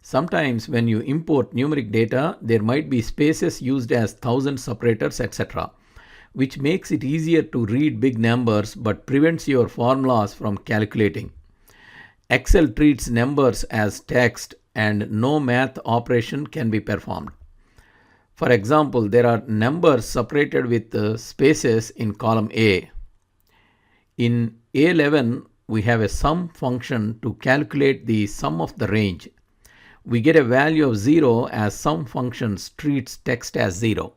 Sometimes when you import numeric data, there might be spaces used as 1000 separators, etc., which makes it easier to read big numbers but prevents your formulas from calculating. Excel treats numbers as text and no math operation can be performed. For example, there are numbers separated with spaces in column A. In A11, we have a sum function to calculate the sum of the range. We get a value of 0 as sum function treats text as 0.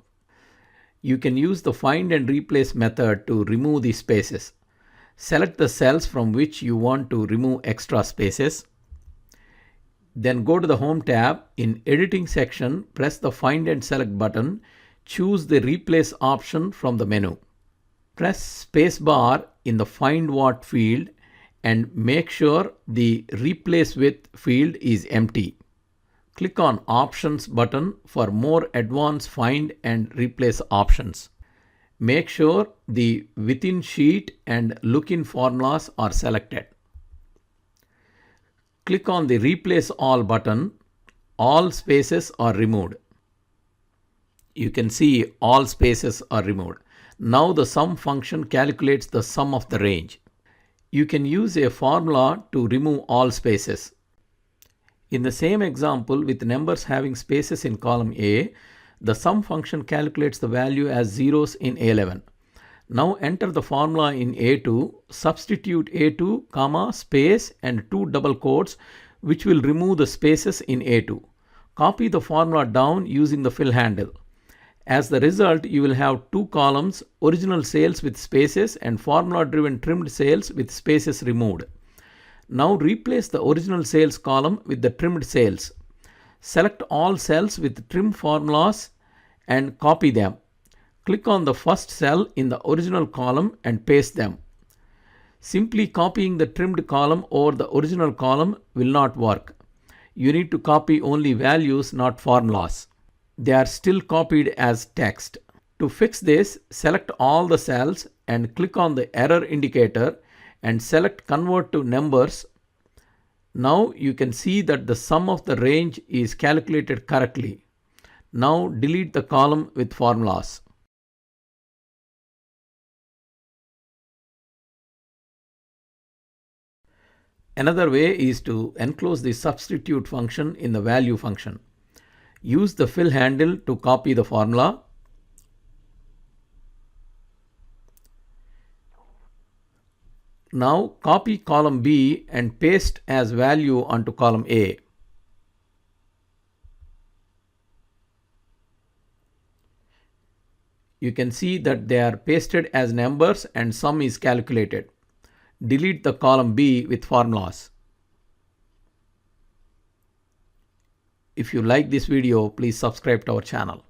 You can use the find and replace method to remove the spaces. Select the cells from which you want to remove extra spaces. Then go to the Home tab. In Editing section, press the Find and Select button. Choose the Replace option from the menu. Press spacebar in the Find What field and make sure the Replace With field is empty. Click on Options button for more advanced find and replace options. Make sure the Within Sheet and Look in formulas are selected. Click on the Replace All button. All spaces are removed. You can see all spaces are removed. Now the sum function calculates the sum of the range. You can use a formula to remove all spaces. In the same example, with numbers having spaces in column A, the sum function calculates the value as zeros in A11. Now enter the formula in A2, substitute A2, comma, space and 2 double quotes, which will remove the spaces in A2. Copy the formula down using the fill handle. As the result, you will have 2 columns, original sales with spaces and formula-driven trimmed sales with spaces removed. Now replace the original sales column with the trimmed sales. Select all cells with trim formulas and copy them. Click on the first cell in the original column and paste them. Simply copying the trimmed column over the original column will not work. You need to copy only values, not formulas. They are still copied as text. To fix this, select all the cells and click on the error indicator and select Convert to Numbers. Now you can see that the sum of the range is calculated correctly. Now delete the column with formulas. Another way is to enclose the substitute function in the value function. Use the fill handle to copy the formula. Now copy column B and paste as value onto column A. You can see that they are pasted as numbers and sum is calculated. Delete the column B with formulas. If you like this video, please subscribe to our channel.